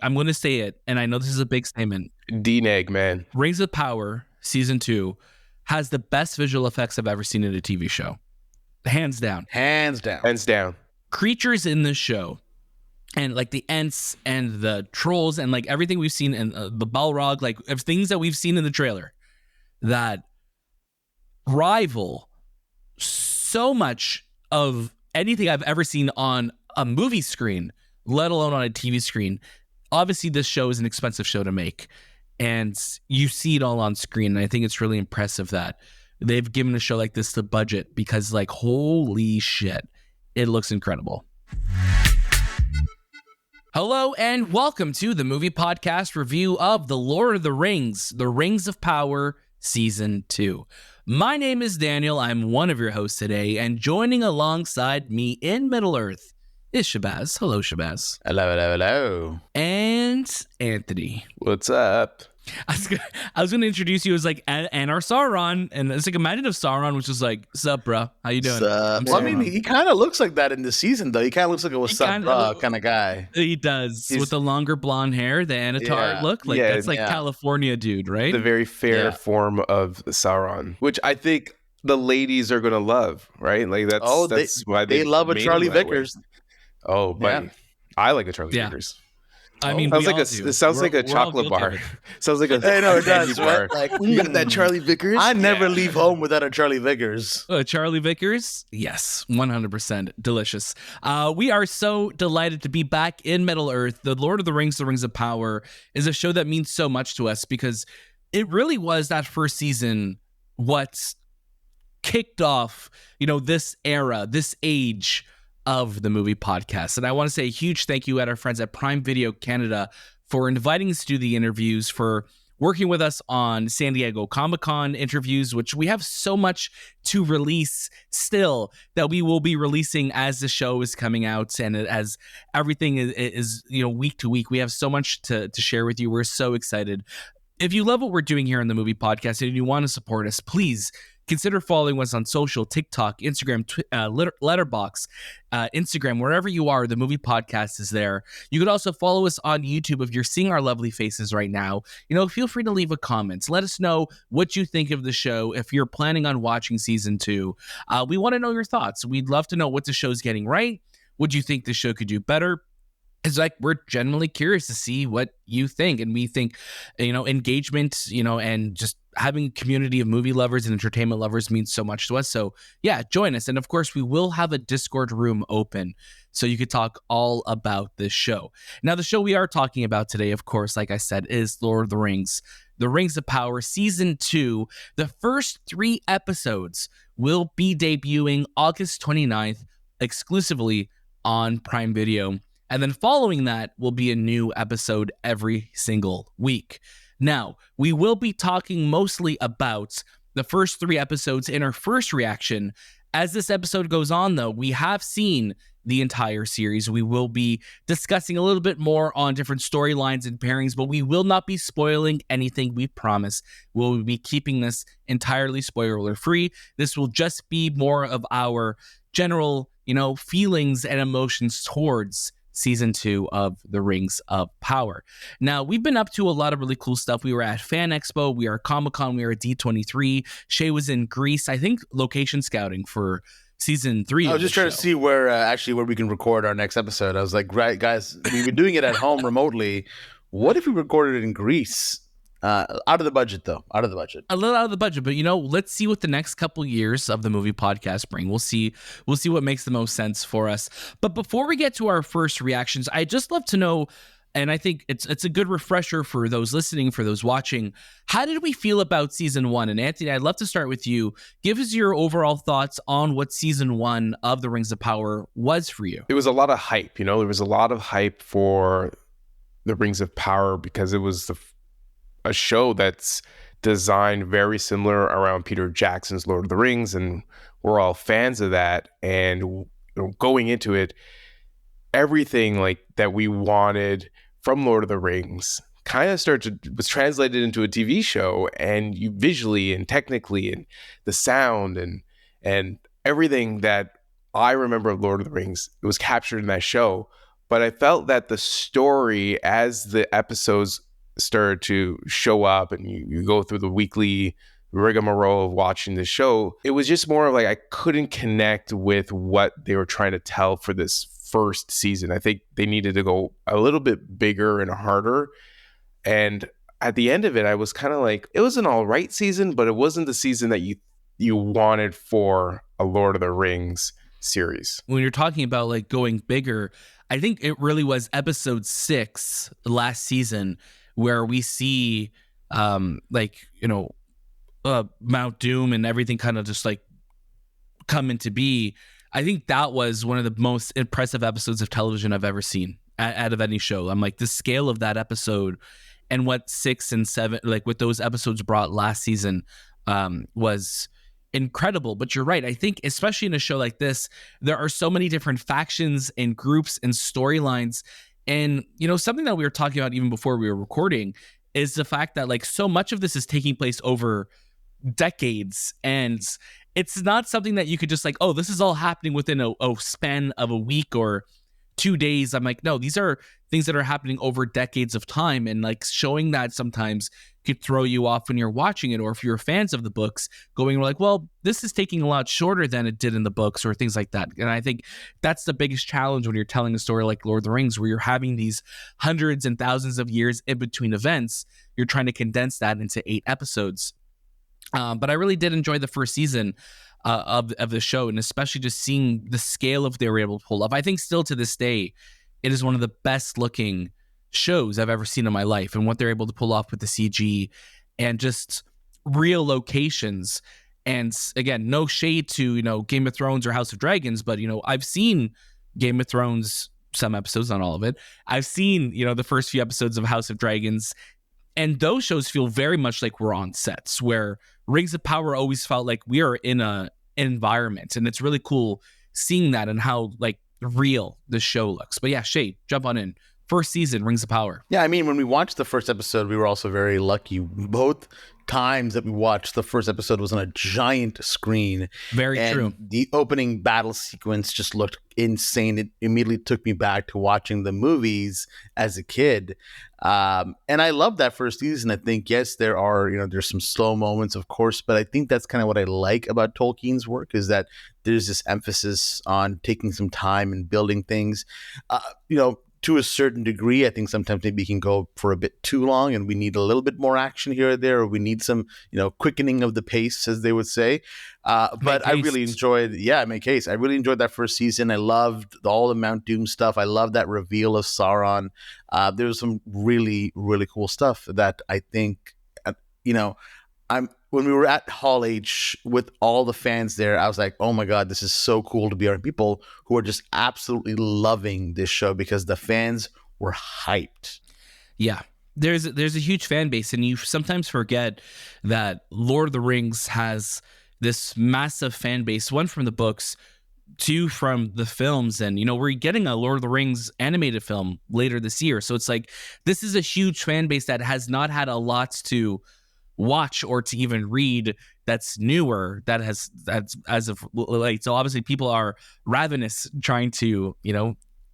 I'm going to say it, and I know this is a big statement. D-Neg, man. Rings of Power Season 2 has the best visual effects I've ever seen in a TV show. Hands down. Hands down. Hands down. Creatures in this show, and like the Ents and the trolls and like everything we've seen in the Balrog, like things that we've seen in the trailer that rival so much of anything I've ever seen on a movie screen, let alone on a TV screen. Obviously, this show is an expensive show to make, and you see it all on screen. And I think it's really impressive that they've given a show like this the budget, because like, holy shit, it looks incredible. Hello and welcome to the movie podcast review of The Lord of the Rings, The Rings of Power Season 2. My name is Daniel. I'm one of your hosts today, and joining alongside me in Middle-earth is Shahbaz. Hello, Shahbaz. Hello. And Anthony. What's up? I was gonna introduce you as like Anar Sauron, and it's like imagine if Sauron was just like, "Sup, bro? How you doing?" Well, I mean, he kind of looks like that in this season, though. He kind of looks like a "what's up, bro" kind of guy. He does, with the longer blonde hair, the Anatar look. Like that's like California dude, right? The very fair form of Sauron, which I think the ladies are gonna love, right? Like that's why they love a Charlie Vickers. Oh, buddy, I like a Charlie Vickers. I mean, it sounds like a chocolate bar. Sounds like a it does, bar. Like, you got that Charlie Vickers? I never leave home without a Charlie Vickers. Charlie Vickers? Yes, 100% delicious. We are so delighted to be back in Middle-earth. The Lord of the Rings, The Rings of Power is a show that means so much to us because it really was that first season what kicked off, this era, this age of the movie podcast. And I want to say a huge thank you at our friends at Prime Video Canada for inviting us to do the interviews, for working with us on San Diego Comic-Con interviews, which we have so much to release still that we will be releasing as the show is coming out and as everything is week to week. We have so much to share with you. We're so excited. If you love what we're doing here on the movie podcast and you want to support us, please consider following us on social, TikTok, Instagram, Letterboxd, Instagram, wherever you are, the movie podcast is there. You could also follow us on YouTube if you're seeing our lovely faces right now. Feel free to leave a comment. Let us know what you think of the show if you're planning on watching season 2. We want to know your thoughts. We'd love to know what the show's getting right. What do you think the show could do better? It's like we're genuinely curious to see what you think, and we think, engagement, and just having a community of movie lovers and entertainment lovers means so much to us. So yeah, join us, and of course we will have a Discord room open so you could talk all about this show. Now, the show we are talking about today, of course, like I said, is Lord of the Rings, The Rings of Power Season 2. The first 3 episodes will be debuting August 29th exclusively on Prime Video. And then following that will be a new episode every single week. Now, we will be talking mostly about the first 3 episodes in our first reaction. As this episode goes on, though, we have seen the entire series. We will be discussing a little bit more on different storylines and pairings, but we will not be spoiling anything, we promise. We'll be keeping this entirely spoiler-free. This will just be more of our general, feelings and emotions towards Season 2 of The Rings of Power. Now, we've been up to a lot of really cool stuff. We were at Fan Expo, we were at Comic-Con, we were at D23. Shay was in Greece, I think location scouting for Season 3. I was just trying to see where we can record our next episode. I was like, right, guys, we've been doing it at home remotely. What if we recorded it in Greece? Out of the budget, though. A little out of the budget, but let's see what the next couple years of the movie podcast bring. We'll see what makes the most sense for us. But before we get to our first reactions, I'd just love to know, and I think it's a good refresher for those listening, for those watching, how did we feel about Season 1? And Anthony, I'd love to start with you. Give us your overall thoughts on what Season 1 of The Rings of Power was for you. It was a lot of hype. There was a lot of hype for The Rings of Power because it was a show that's designed very similar around Peter Jackson's Lord of the Rings, and we're all fans of that. And going into it, everything like that we wanted from Lord of the Rings kind of was translated into a TV show, and you visually and technically, and the sound and everything that I remember of Lord of the Rings, it was captured in that show. But I felt that the story, as the episodes started to show up and you go through the weekly rigmarole of watching the show, it was just more of like I couldn't connect with what they were trying to tell for this first season. I think they needed to go a little bit bigger and harder. And at the end of it, I was kind of like, it was an all right season, but it wasn't the season that you wanted for a Lord of the Rings series. When you're talking about like going bigger, I think it really was episode 6 last season where we see Mount Doom and everything kind of just like come into be. I think that was one of the most impressive episodes of television I've ever seen out of any show. I'm like, the scale of that episode and what 6 and 7, like what those episodes brought last season was incredible. But you're right. I think especially in a show like this, there are so many different factions and groups and storylines. And, something that we were talking about even before we were recording is the fact that like so much of this is taking place over decades, and it's not something that you could just like, oh, this is all happening within a span of a week or 2 days. I'm like, no, these are things that are happening over decades of time, and like showing that sometimes could throw you off when you're watching it, or if you're fans of the books going like, well, this is taking a lot shorter than it did in the books, or things like that. And I think that's the biggest challenge when you're telling a story like Lord of the Rings, where you're having these hundreds and thousands of years in between events. You're trying to condense that into 8 episodes. But I really did enjoy the first season of the show, and especially just seeing the scale of they were able to pull off. I think still to this day, it is one of the best looking shows I've ever seen in my life, and what they're able to pull off with the CG and just real locations. And again, no shade to, Game of Thrones or House of Dragons, but, I've seen Game of Thrones, some episodes, not all of it. I've seen, the first few episodes of House of Dragons, and those shows feel very much like we're on sets, where Rings of Power always felt like we are in an environment. And it's really cool seeing that and how like real the show looks. But yeah, Shay, jump on in. First season, Rings of Power. Yeah, I mean, when we watched the first episode, we were also very lucky. Both times that we watched, the first episode was on a giant screen. Very true. The opening battle sequence just looked insane. It immediately took me back to watching the movies as a kid. And I love that first season. I think, yes, there are, there's some slow moments, of course, but I think that's kind of what I like about Tolkien's work, is that there's this emphasis on taking some time and building things. To a certain degree, I think sometimes maybe it can go for a bit too long, and we need a little bit more action here or there, or we need some, quickening of the pace, as they would say. But I really enjoyed, make haste. I really enjoyed that first season. I loved all the Mount Doom stuff. I love that reveal of Sauron. There was some really, really cool stuff that I think, when we were at Hall H with all the fans there, I was like, oh my God, this is so cool to be around people who are just absolutely loving this show, because the fans were hyped. Yeah. There's a huge fan base, and you sometimes forget that Lord of the Rings has this massive fan base, one from the books, 2 from the films, and we're getting a Lord of the Rings animated film later this year. So it's like, this is a huge fan base that has not had a lot to watch or to even read that's newer, that's as of late. So obviously people are ravenous trying to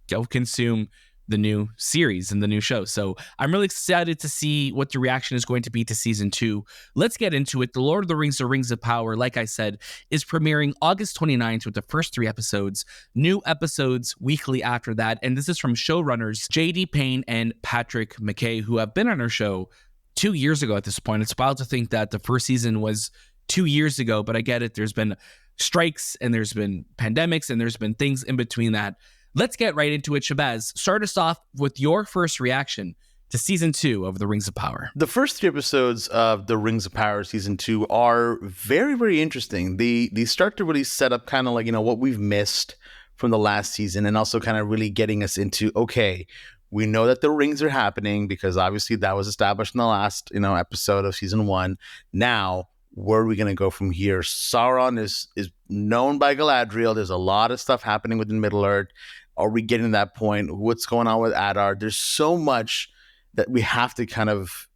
go consume the new series and the new show. So I'm really excited to see what the reaction is going to be to season 2. Let's get into it. The Lord of the Rings, The Rings of Power, like I said, is premiering August 29th with the first 3 episodes, new episodes weekly after that. And this is from showrunners JD Payne and Patrick McKay, who have been on our show 2 years ago at this point. It's wild to think that the first season was 2 years ago, but I get it. There's been strikes, and there's been pandemics, and there's been things in between that. Let's get right into it. Shahbaz, start us off with your first reaction to season 2 of The Rings of Power. The first 3 episodes of The Rings of Power season 2 are very, very interesting. They start to really set up kind of like, what we've missed from the last season, and also kind of really getting us into, okay, we know that the rings are happening, because obviously that was established in the last, episode of season 1. Now, where are we going to go from here? Sauron is known by Galadriel. There's a lot of stuff happening within Middle-earth. Are we getting to that point? What's going on with Adar? There's so much that we have to kind of,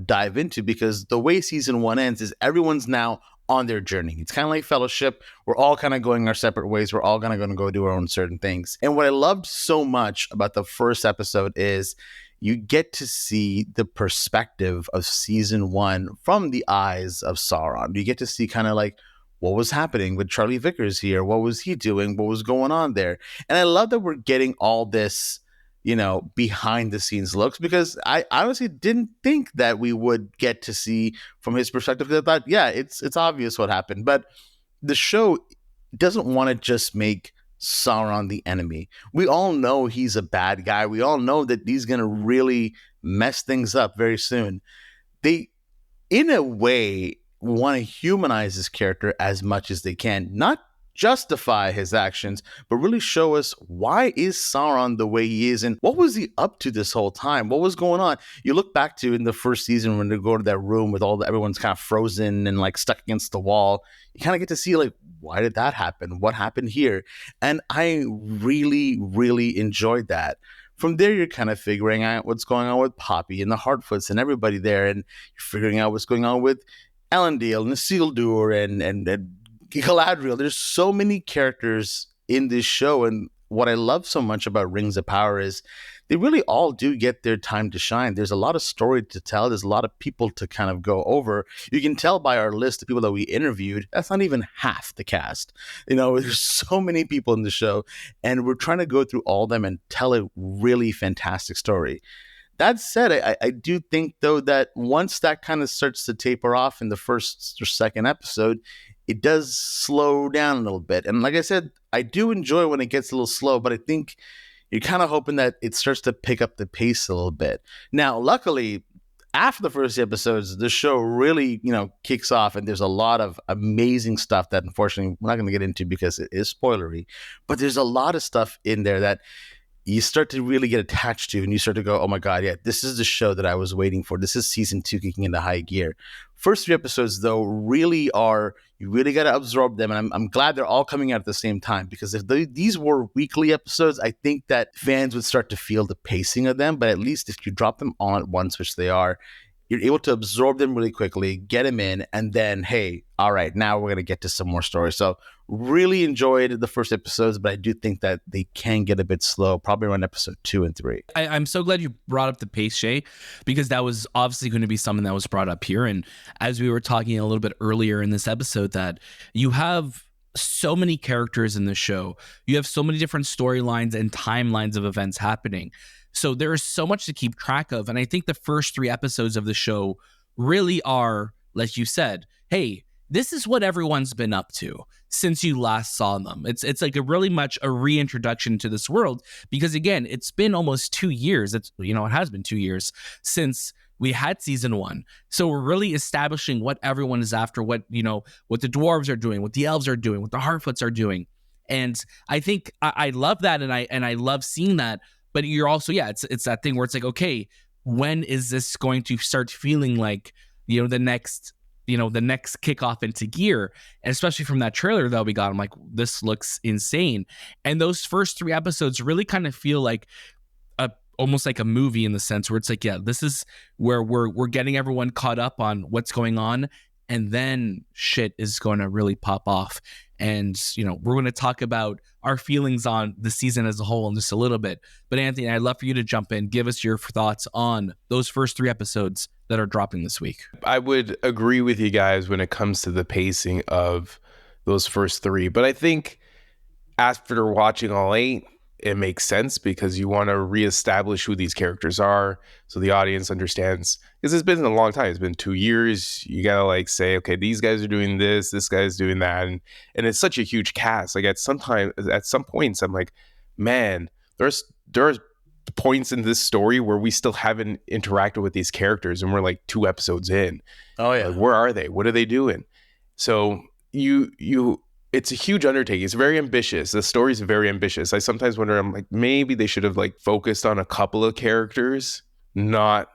dive into, because the way season 1 ends is everyone's now on their journey. It's kind of like Fellowship. We're all kind of going our separate ways. We're all kind of going to go do our own certain things. And what I loved so much about the first episode is you get to see the perspective of season 1 from the eyes of Sauron. You get to see kind of like what was happening with Charlie Vickers here. What was he doing? What was going on there? And I love that we're getting all this, behind the scenes looks, because I honestly didn't think that we would get to see from his perspective. I thought, yeah, it's obvious what happened. But the show doesn't want to just make Sauron the enemy. We all know he's a bad guy. We all know that he's going to really mess things up very soon. They, in a way, want to humanize his character as much as they can, not justify his actions, but really show us why is Sauron the way he is and what was he up to this whole time? What was going on? You look back to in the first season when they go to that room with everyone's kind of frozen and like stuck against the wall. You kind of get to see like, why did that happen? What happened here? And I really, really enjoyed that. From there, you're kind of figuring out what's going on with Poppy and the Hartfoots and everybody there, and you're figuring out what's going on with Elendil and Isildur and Galadriel. There's so many characters in this show, and what I love so much about Rings of Power is they really all do get their time to shine. There's a lot of story to tell. There's a lot of people to kind of go over. You can tell by our list of people that we interviewed, that's not even half the cast. There's so many people in the show, and we're trying to go through all of them and tell a really fantastic story. That said, I do think, though, that once that kind of starts to taper off in the first or second episode, it does slow down a little bit. And like I said, I do enjoy when it gets a little slow, but I think you're kind of hoping that it starts to pick up the pace a little bit. Now, luckily, after the first episodes, the show really, kicks off, and there's a lot of amazing stuff that, unfortunately, we're not going to get into because it is spoilery. But there's a lot of stuff in there that you start to really get attached to, and you start to go, oh my God, yeah, this is the show that I was waiting for. This is season 2 kicking into high gear. First 3 episodes, though, really are, you really got to absorb them. And I'm glad they're all coming out at the same time, because if these were weekly episodes, I think that fans would start to feel the pacing of them. But at least if you drop them all at once, which they are, you're able to absorb them really quickly, get them in, and then, hey, all right, now we're going to get to some more stories. So really enjoyed the first episodes, but I do think that they can get a bit slow, probably around episode 2 and 3. I'm so glad you brought up the pace, Shay, because that was obviously going to be something that was brought up here. And as we were talking a little bit earlier in this episode, that you have so many characters in the show. You have so many different storylines and timelines of events happening. So there is so much to keep track of. And I think the first 3 episodes of the show really are, like you said, hey, this is what everyone's been up to since you last saw them. It's like a really much a reintroduction to this world, because again, it's been almost 2 years. It has been 2 years since we had season 1. So we're really establishing what everyone is after, what the dwarves are doing, what the elves are doing, what the Harfoots are doing. And I think I love that. And I love seeing that. But you're also, it's that thing where it's like, okay, when is this going to start feeling like, the next kickoff into gear? And especially from that trailer that we got, I'm like, this looks insane. And those first 3 episodes really kind of feel like almost like a movie, in the sense where it's like, yeah, this is where we're getting everyone caught up on what's going on. And then shit is going to really pop off. And, we're going to talk about our feelings on the season as a whole in just a little bit. But Anthony, I'd love for you to jump in. Give us your thoughts on those first 3 episodes that are dropping this week. I would agree with you guys when it comes to the pacing of those first 3. But I think after watching all 8, it makes sense, because you want to reestablish who these characters are so the audience understands, because it's been a long time. It's been 2 years. You got to say, okay, these guys are doing this guy's doing that. And it's such a huge cast. Like at some points, I'm like, man, there's points in this story where we still haven't interacted with these characters, and we're like 2 episodes in. Oh yeah. Like, where are they? What are they doing? So it's a huge undertaking. It's very ambitious. The story's very ambitious. I sometimes wonder, I'm like, maybe they should have focused on a couple of characters, not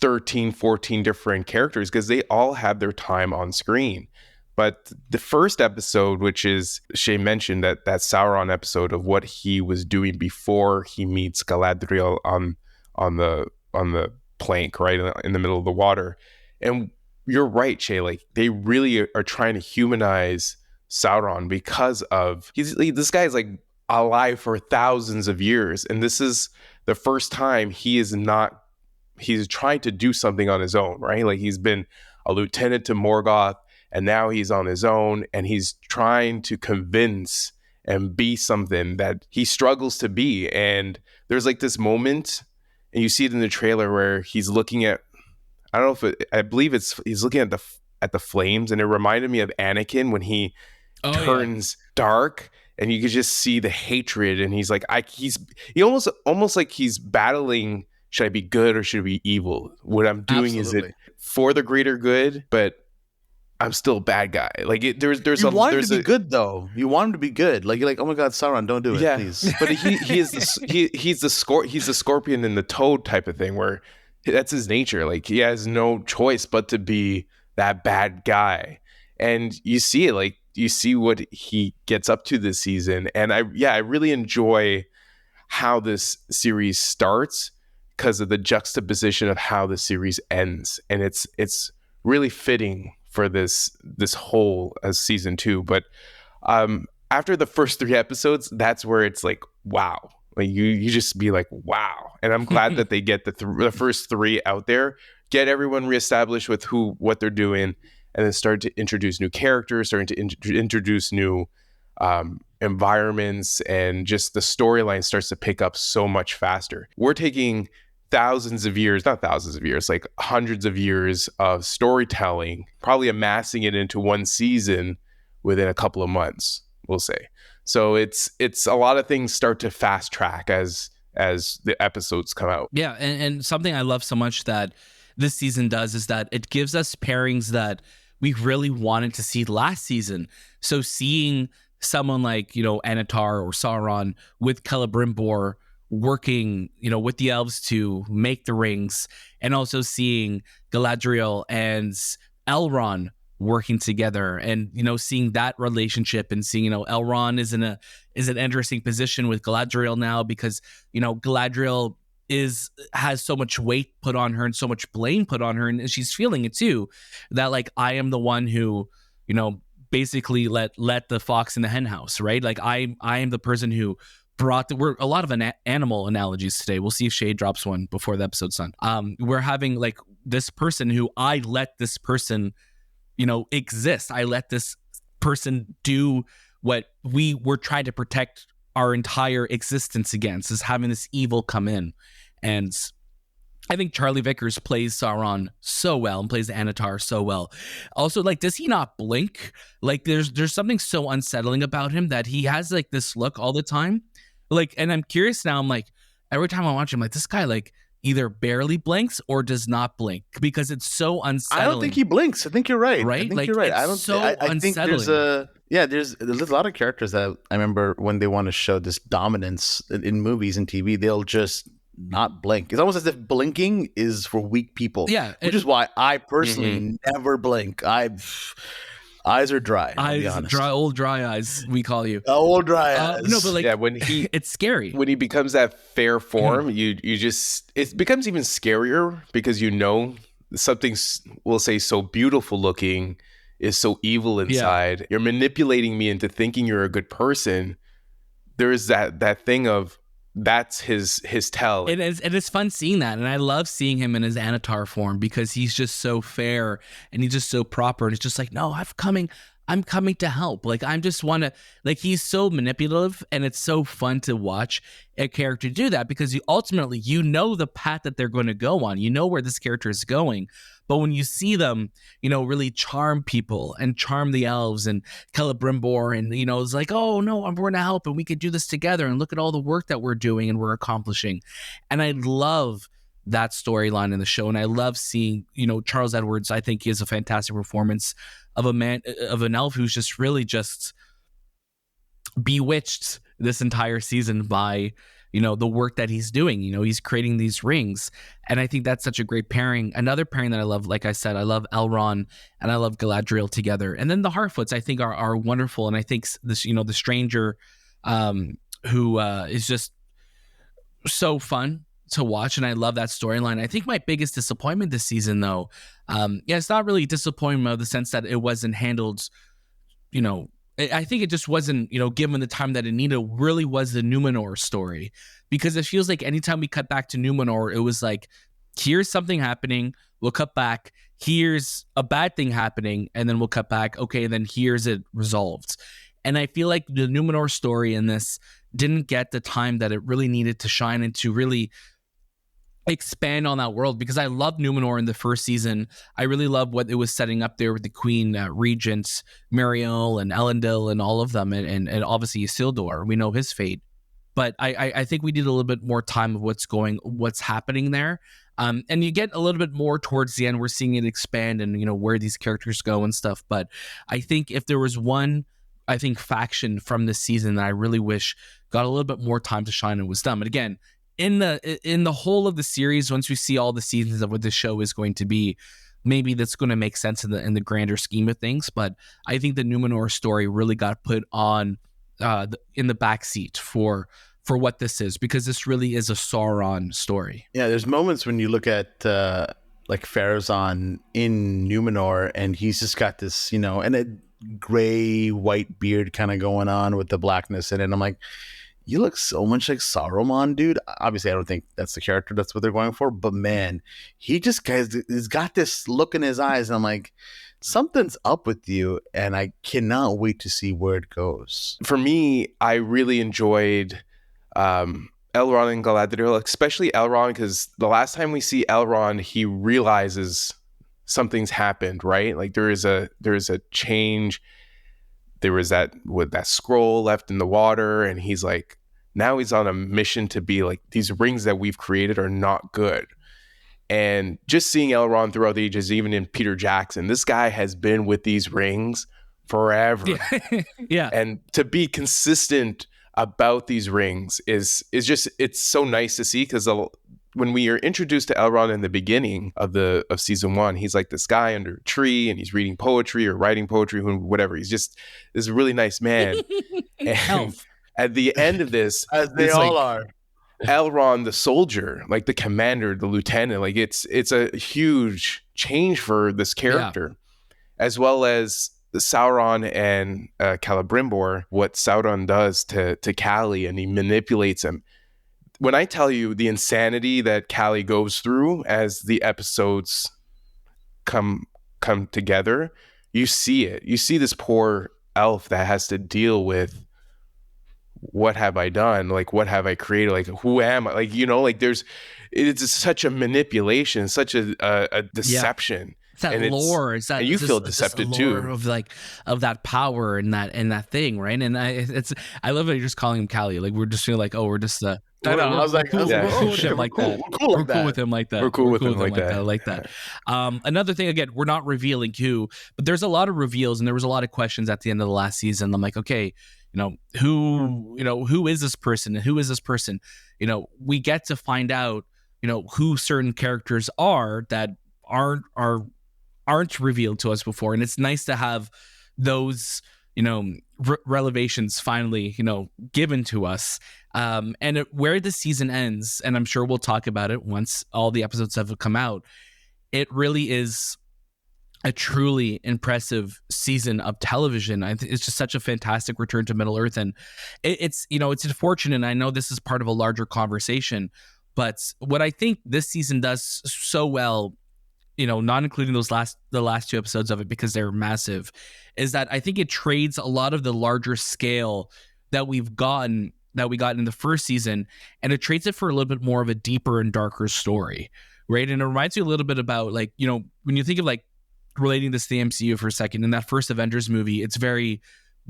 13, 14 different characters, because they all have their time on screen. But the first episode, which is, Shay mentioned that Sauron episode of what he was doing before he meets Galadriel on the plank, right in the middle of the water. And you're right, Shay. Like, they really are trying to humanize Sauron because of this guy's like alive for thousands of years, and this is the first time he's trying to do something on his own, right? Like, he's been a lieutenant to Morgoth, and now he's on his own, and he's trying to convince and be something that he struggles to be. And there's like this moment, and you see it in the trailer, where he's looking at, I don't know if I believe he's looking at the flames, and it reminded me of Anakin when he turns dark, and you could just see the hatred, and he's like, he almost like he's battling, should I be good or should I be evil? What I'm doing, is it for the greater good? But I'm still a bad guy. Like, there's you want him to be good though. You want him to be good. Like, you're like, oh my God, Sauron, don't do it, please. But he's the scorpion and the toad type of thing, where that's his nature. Like, he has no choice but to be that bad guy. And you see it, like, you see what he gets up to this season. And I really enjoy how this series starts because of the juxtaposition of how the series ends. And it's really fitting for this whole season 2. But after the first 3 episodes, that's where it's like, wow. Like, you just be like, wow. And I'm glad that they get the first 3 out there, get everyone reestablished with what they're doing, and then start to introduce new characters, starting to introduce new environments, and just the storyline starts to pick up so much faster. We're taking thousands of years, not thousands of years, like hundreds of years of storytelling, probably amassing it into one season within a couple of months, we'll say. So it's a lot of things start to fast track as the episodes come out. Yeah, and something I love so much that this season does is that it gives us pairings that we really wanted to see last season. So seeing someone like, Anatar or Sauron with Celebrimbor working, with the elves to make the rings, and also seeing Galadriel and Elrond working together, and seeing that relationship, and seeing Elrond is in an interesting position with Galadriel now, because Galadriel has so much weight put on her and so much blame put on her, and she's feeling it too, that like, I am the one who basically let the fox in the hen house, right? Like, I am the person who brought we're a lot of animal analogies today. We'll see if Shade drops one before the episode's done. We're having like this person who I let this person exist. I let this person do what we were trying to protect our entire existence against, is having this evil come in. And I think Charlie Vickers plays Sauron so well, and plays Anatar so well. Also, like, does he not blink? Like, there's something so unsettling about him, that he has like this look all the time. Like, and I'm curious now, I'm like, every time I watch him, like, this guy like either barely blinks or does not blink, because it's so unsettling. I don't think he blinks. I think you're right. Right? I think like, you're right. I think there's there's a lot of characters that I remember when they want to show this dominance in movies and TV, they'll just not blink. It's almost as if blinking is for weak people. Yeah. Which is why I personally never blink. Eyes are dry. Old dry eyes, we call you. Old dry eyes. No, but like, when it's scary. When he becomes that fair form, you just, it becomes even scarier, because something, we'll say, so beautiful looking is so evil inside. Yeah. You're manipulating me into thinking you're a good person. There's that thing of, that's his tell. And it's fun seeing that, and I love seeing him in his Anatar form, because he's just so fair and he's just so proper, and it's just like, no, I'm coming to help. Like, I just want to, like, he's so manipulative, and it's so fun to watch a character do that, because ultimately the path that they're going to go on, where this character is going. But when you see them, really charm people and charm the elves and Celebrimbor, and, it's like, oh no, we're going to help, and we could do this together, and look at all the work that we're doing and we're accomplishing. And I love that storyline in the show. And I love seeing, Charles Edwards, I think, is a fantastic performance of an elf who's just really just bewitched this entire season by, the work that he's doing. He's creating these rings. And I think that's such a great pairing. Another pairing that I love, like I said, I love Elrond and I love Galadriel together. And then the Harfoots, I think, are wonderful. And I think this, the stranger who is just so fun to watch, and I love that storyline. I think my biggest disappointment this season, though, it's not really disappointment of the sense that it wasn't handled, I think it just wasn't, given the time that it needed, really was the Numenor story. Because it feels like anytime we cut back to Numenor, it was like, here's something happening, we'll cut back, here's a bad thing happening, and then we'll cut back, okay, and then here's it resolved. And I feel like the Numenor story in this didn't get the time that it really needed to shine and to really expand on that world, because I loved Numenor in the first season. I really loved what it was setting up there with the Queen Regent, Muriel and Elendil and all of them, and obviously Isildur. We know his fate. But I think we need a little bit more time of what's happening there. And you get a little bit more towards the end. We're seeing it expand and, where these characters go and stuff. But I think if there was one, faction from this season that I really wish got a little bit more time to shine and was done. But again, in the whole of the series, once we see all the seasons of what this show is going to be, maybe that's going to make sense in the grander scheme of things. But I think the Numenor story really got put on in the backseat for what this is, because this really is a Sauron story. Yeah, there's moments when you look at like Pharazôn in Numenor, and he's just got this, and a gray white beard kind of going on with the blackness in it. And I'm like, you look so much like Saruman, dude. Obviously, I don't think that's the character that's what they're going for, but man, he's got this look in his eyes, and I'm like, something's up with you, and I cannot wait to see where it goes. For me, I really enjoyed Elrond and Galadriel, especially Elrond, because the last time we see Elrond, he realizes something's happened, right? Like there is a change. There was that scroll left in the water, and he's like, now he's on a mission to be like, these rings that we've created are not good. And just seeing Elrond throughout the ages, even in Peter Jackson, this guy has been with these rings forever. Yeah. And to be consistent about these rings is just, it's so nice to see, because when we are introduced to Elrond in the beginning of season 1, he's like this guy under a tree, and he's reading poetry or writing poetry, whatever. He's just this really nice man. And at the end of this, as they all are, Elrond, the soldier, like the commander, the lieutenant, like it's a huge change for this character, as well as Sauron and Celebrimbor. What Sauron does to Callie, and he manipulates him. When I tell you the insanity that Callie goes through as the episodes come together, you see it. You see this poor elf that has to deal with, what have I done? Like, what have I created? Like, who am I? Like, it's such a manipulation, such a deception. It's that lore. It's that, and you feel deceptive too, of that power and that thing, right? And I love that you're just calling him Callie. Like, we're just feeling like, oh, we're just I know. I was like, we're cool with him like that. We're cool with him like that. We're cool with him like that. I like that. Another thing, again, we're not revealing who, but there's a lot of reveals, and there was a lot of questions at the end of the last season. I'm like, okay, who is this person, and who is this person? We get to find out, who certain characters are that aren't revealed to us before, and it's nice to have those revelations finally given to us. And where the season ends, and I'm sure we'll talk about it once all the episodes have come out, it really is a truly impressive season of television. It's just such a fantastic return to Middle Earth, and it's unfortunate, and I know this is part of a larger conversation, but what I think this season does so well, not including the last 2 episodes of it because they're massive, is that I think it trades a lot of the larger scale that we got in the first season, and it trades it for a little bit more of a deeper and darker story, right? And it reminds you a little bit about, like, when you think of, like, relating this to the MCU for a second, in that first Avengers movie, it's very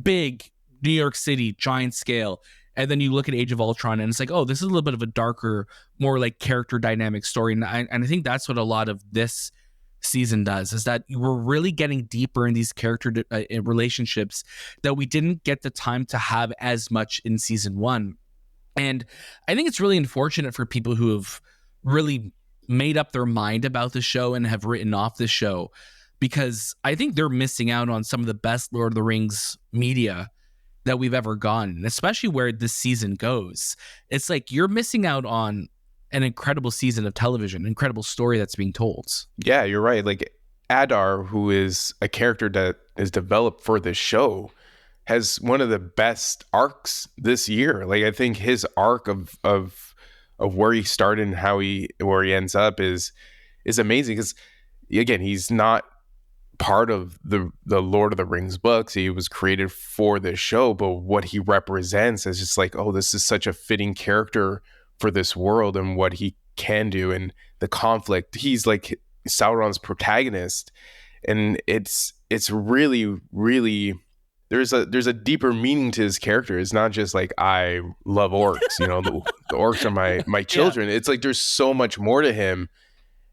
big, New York City, giant scale. And then you look at Age of Ultron, and it's like, oh, this is a little bit of a darker, more like character dynamic story. And I think that's what a lot of this season does, is that we're really getting deeper in these character relationships that we didn't get the time to have as much in season 1. And I think it's really unfortunate for people who have really made up their mind about the show and have written off the show, because I think they're missing out on some of the best Lord of the Rings media that we've ever gotten, especially where this season goes. It's like you're missing out on an incredible season of television, incredible story that's being told. Yeah, you're right. Like Adar, who is a character that is developed for this show, has one of the best arcs this year. Like I think his arc of where he started and where he ends up is amazing, because again, he's not part of the Lord of the Rings books. He was created for this show, but what he represents is just like, oh, this is such a fitting character for this world and what he can do and the conflict. He's like Sauron's protagonist, and it's really, really, there's a deeper meaning to his character. It's not just like, I love orcs, the orcs are my children. Yeah. It's like there's so much more to him,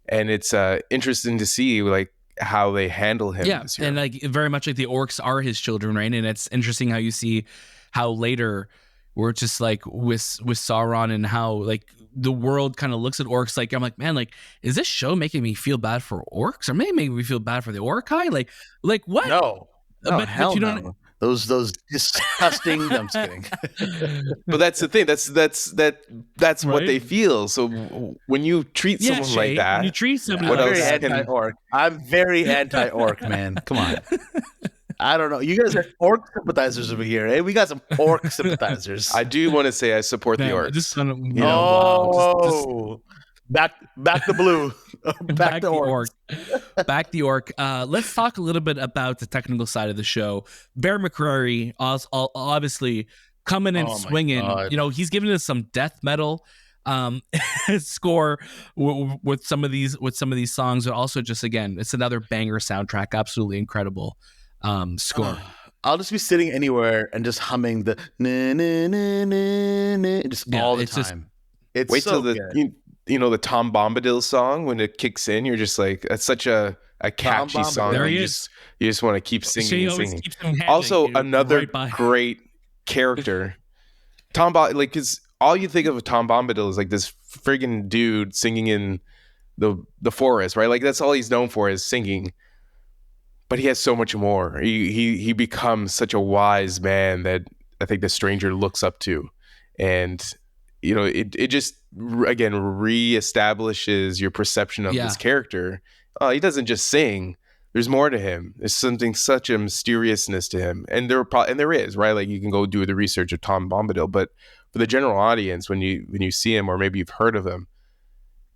and it's interesting to see like how they handle him. Yeah, this year. and like very much like the orcs are his children, right? And it's interesting how you see how later we're just like with Sauron, and how like the world kind of looks at orcs. Like I'm like, man, like is this show making me feel bad for orcs, or maybe making me feel bad for the Orcai? Like what? No, but you don't. Those disgusting. I'm just kidding. But that's the thing. That's right? What they feel. So when you treat someone like that, when you treat somebody I'm like very anti-orc. I'm very anti-orc, man. Come on. I don't know. You guys are orc sympathizers over here. Hey, we got some orc sympathizers. I do want to say I support the orcs. Just kind of, wow. Back the blue. Back the orc. Back the orc. Let's talk a little bit about the technical side of the show. Bear McCreary, obviously coming and swinging. He's giving us some death metal score with some of these songs, but also just, again, it's another banger soundtrack. Absolutely incredible score. I'll just be sitting anywhere and just humming the na na na na na just all the time. It's wait so till the Tom Bombadil song, when it kicks in, you're just like, that's such a catchy song. There he is. You just want to keep singing and singing. Handing, also, another great character. Because all you think of Tom Bombadil is like this friggin' dude singing in the forest, right? Like that's all he's known for, is singing. But he has so much more. He becomes such a wise man that I think the stranger looks up to, and it just again reestablishes your perception of this character. He doesn't just sing. There's more to him. There's such a mysteriousness to him, and there is, right? Like you can go do the research of Tom Bombadil, but for the general audience, when you see him, or maybe you've heard of him,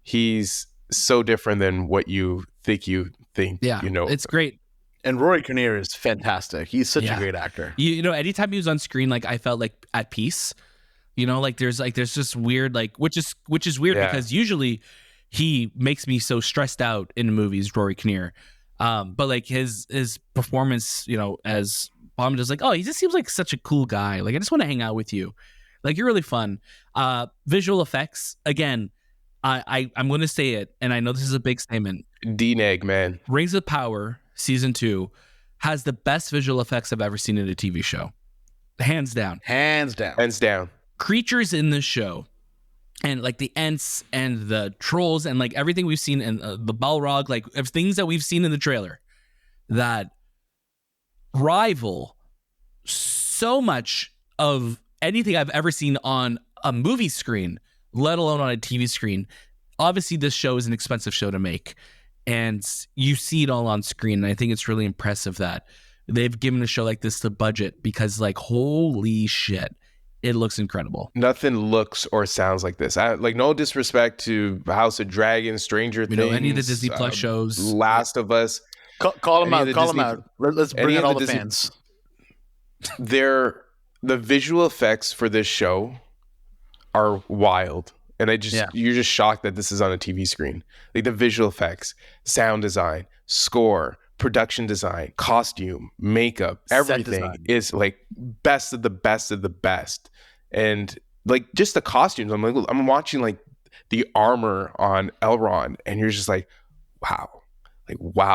he's so different than what you think. Yeah, it's great. And Rory Kinnear is fantastic. He's such a great actor. Anytime he was on screen, like I felt like at peace. There's just weird, like which is weird because usually he makes me so stressed out in movies, Rory Kinnear. But like his performance, as Bombadil's like, oh, he just seems like such a cool guy. Like I just want to hang out with you. Like you're really fun. Visual effects, again, I'm going to say it, and I know this is a big statement. D-Neg, man. Rings of Power Season 2 has the best visual effects I've ever seen in a TV show. Hands down. Creatures in this show, and like the Ents and the trolls and like everything we've seen in the Balrog, like things that we've seen in the trailer that rival so much of anything I've ever seen on a movie screen, let alone on a TV screen. Obviously, this show is an expensive show to make, and you see it all on screen. And I think it's really impressive that they've given a show like this the budget, because like, holy shit, it looks incredible. Nothing looks or sounds like this. No disrespect to House of Dragon, Stranger Things, any of the Disney Plus shows, Last of Us. Call them out. Let's bring in all the fans. The visual effects for this show are wild. And you're just shocked that this is on a TV screen. Like the visual effects, sound design, score, production design, costume, makeup, everything is like best of the best of the best. And like just the costumes, I'm watching like the armor on Elrond, and you're just like, wow,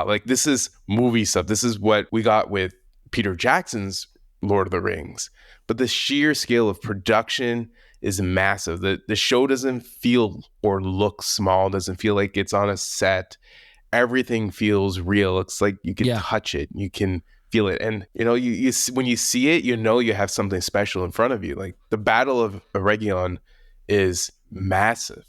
like this is movie stuff. This is what we got with Peter Jackson's Lord of the Rings. But the sheer scale of production is massive. The show doesn't feel or look small, doesn't feel like it's on a set. Everything feels real. It's like you can touch it, you can feel it, and you when you see it, you have something special in front of you. Like the Battle of Eregion is massive.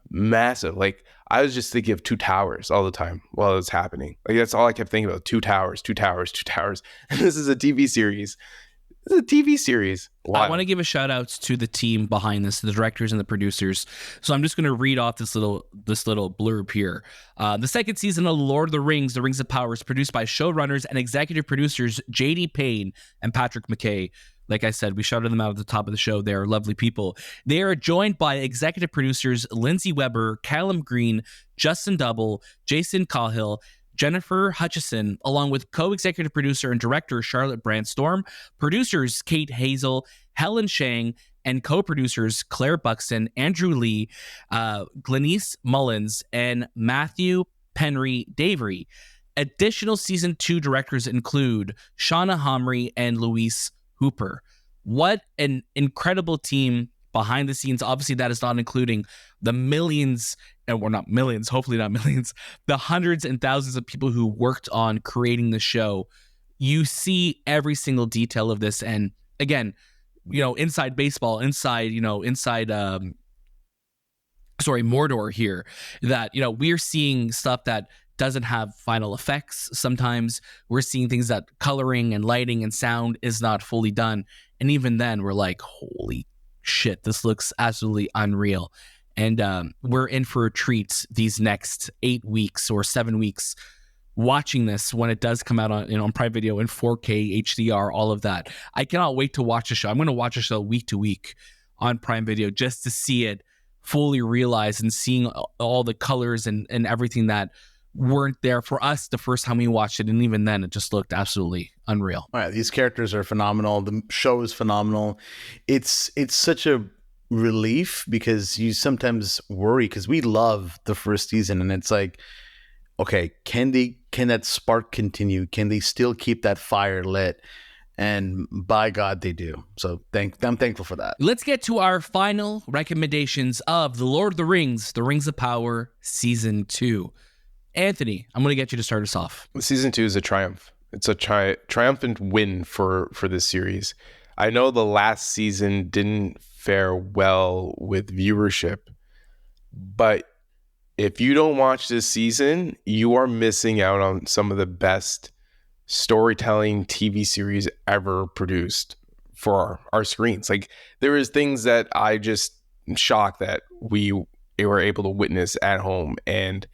massive. Like, I was just thinking of Two Towers all the time while it was happening. Like, that's all I kept thinking about. Two Towers, Two Towers, Two Towers. And this is a TV series. It's a TV series. Wow. I want to give a shout out to the team behind this, the directors and the producers. So I'm just going to read off this little blurb here. The second season of Lord of the Rings of Power is produced by showrunners and executive producers J.D. Payne and Patrick McKay. Like I said, we shouted them out at the top of the show. They are lovely people. They are joined by executive producers Lindsay Weber, Callum Green, Justin Double, Jason Cahill, Jennifer Hutchison, along with co-executive producer and director Charlotte Brandstorm, producers Kate Hazel, Helen Shang, and co-producers Claire Buxton, Andrew Lee, Glenise Mullins, and Matthew Penry Davery. Additional season 2 directors include Shauna Homry and Luis Hooper. What an incredible team behind the scenes. Obviously, that is not including the millions, and we're not millions, hopefully not millions, the hundreds and thousands of people who worked on creating the show. You see every single detail of this. And again, inside baseball, inside Mordor here, that, we're seeing stuff that doesn't have final effects. Sometimes we're seeing things that coloring and lighting and sound is not fully done. And even then we're like, holy shit, this looks absolutely unreal. And we're in for a treat these next 8 weeks or 7 weeks watching this when it does come out on Prime Video in 4K, HDR, all of that. I cannot wait to watch the show. I'm going to watch the show week to week on Prime Video just to see it fully realized and seeing all the colors and everything that weren't there for us the first time we watched it. And even then, it just looked absolutely unreal. All right, these characters are phenomenal. The show is phenomenal. It's such a relief because you sometimes worry because we love the first season and it's like, okay, can that spark continue? Can they still keep that fire lit? And by God, they do. So I'm thankful for that. Let's get to our final recommendations of The Lord of the Rings of Power Season 2. Anthony, I'm going to get you to start us off. Season 2 is a triumph. It's a triumphant win for this series. I know the last season didn't fare well with viewership, but if you don't watch this season, you are missing out on some of the best storytelling TV series ever produced for our screens. Like, there is things that I just am shocked that we were able to witness at home, and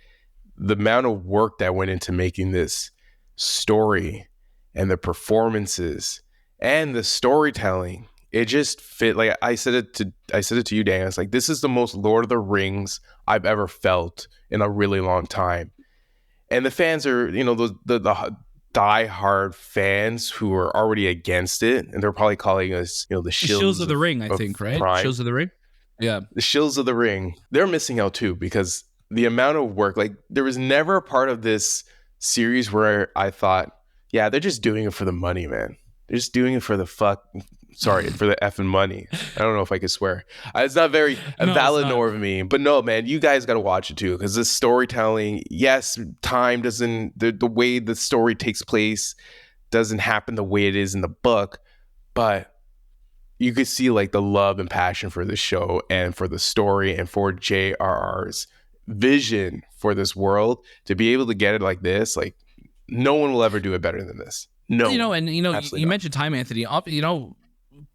the amount of work that went into making this story and the performances and the storytelling, it just fit. Like I said it to you, Dan. It's like, this is the most Lord of the Rings I've ever felt in a really long time. And the fans are, the die-hard fans who are already against it, and they're probably calling us, the shills of the ring, I think, right? Prime. Shills of the ring? Yeah. The shills of the ring. They're missing out too, because the amount of work, like, there was never a part of this series where I thought, yeah, they're just doing it for the money, man. They're just doing it for the for the effing money. I don't know if I could swear. It's not very valid nor of me, but no, man, you guys got to watch it too, because the storytelling, yes, time doesn't, the way the story takes place doesn't happen the way it is in the book, but you could see like the love and passion for the show and for the story and for JRR's vision for this world. To be able to get it like this, like, no one will ever do it better than this. No, you mentioned time, Anthony.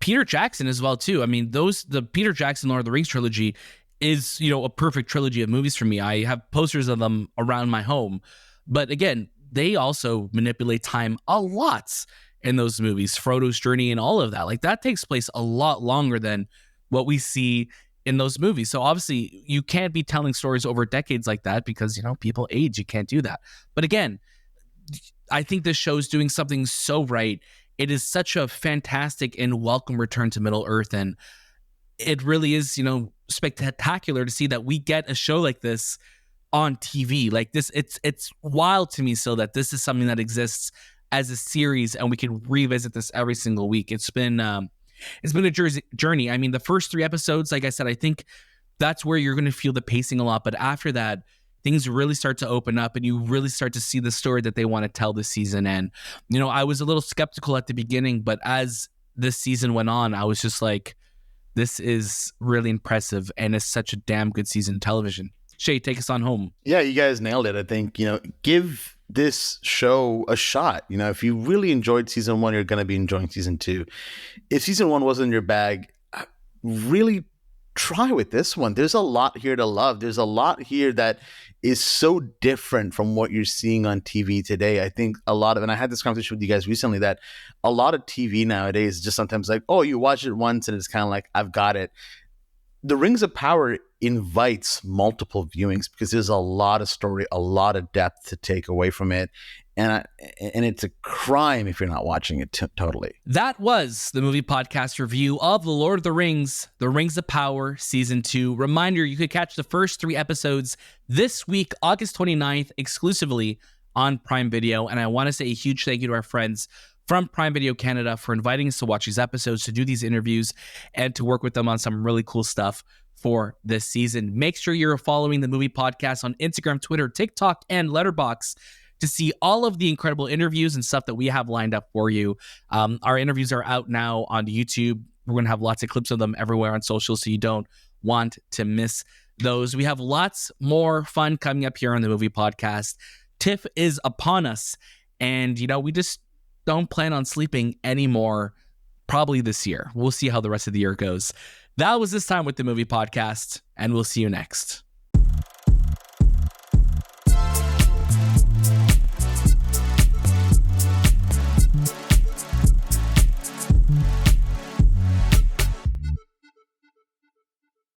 Peter Jackson as well too. I mean, the Peter Jackson Lord of the Rings trilogy is, a perfect trilogy of movies for me. I have posters of them around my home, but again, they also manipulate time a lot in those movies. Frodo's journey and all of that, like, that takes place a lot longer than what we see in those movies. So obviously you can't be telling stories over decades like that because, people age. You can't do that. But again, I think this show's doing something so right. It is such a fantastic and welcome return to Middle Earth. And it really is, spectacular to see that we get a show like this on TV. Like this, it's wild to me still that this is something that exists as a series and we can revisit this every single week. It's been a journey. I mean, the first 3 episodes, like I said, I think that's where you're going to feel the pacing a lot. But after that, things really start to open up and you really start to see the story that they want to tell this season. And, I was a little skeptical at the beginning, but as this season went on, I was just like, this is really impressive and it's such a damn good season of television. Shay, take us on home. Yeah, you guys nailed it. I think, give this show a shot. If you really enjoyed season 1, you're going to be enjoying season 2. If season 1 wasn't your bag, really try with this one. There's a lot here to love. There's a lot here that is so different from what you're seeing on TV today. I think a lot of, and I had this conversation with you guys recently, that a lot of TV nowadays is just sometimes like, oh, you watch it once and it's kind of like, I've got it. The Rings of Power invites multiple viewings because there's a lot of story, a lot of depth to take away from it. And it's a crime if you're not watching it totally. That was the movie podcast review of The Lord of the Rings of Power Season 2. Reminder, you could catch the first 3 episodes this week, August 29th, exclusively on Prime Video. And I want to say a huge thank you to our friends from Prime Video Canada for inviting us to watch these episodes, to do these interviews, and to work with them on some really cool stuff for this season. Make sure you're following the movie podcast on Instagram, Twitter, TikTok, and Letterboxd to see all of the incredible interviews and stuff that we have lined up for you. Our interviews are out now on YouTube. We're going to have lots of clips of them everywhere on social, so you don't want to miss those. We have lots more fun coming up here on the movie podcast. TIFF is upon us, and we just don't plan on sleeping anymore probably this year. We'll see how the rest of the year goes. That was this time with the movie podcast, and we'll see you next.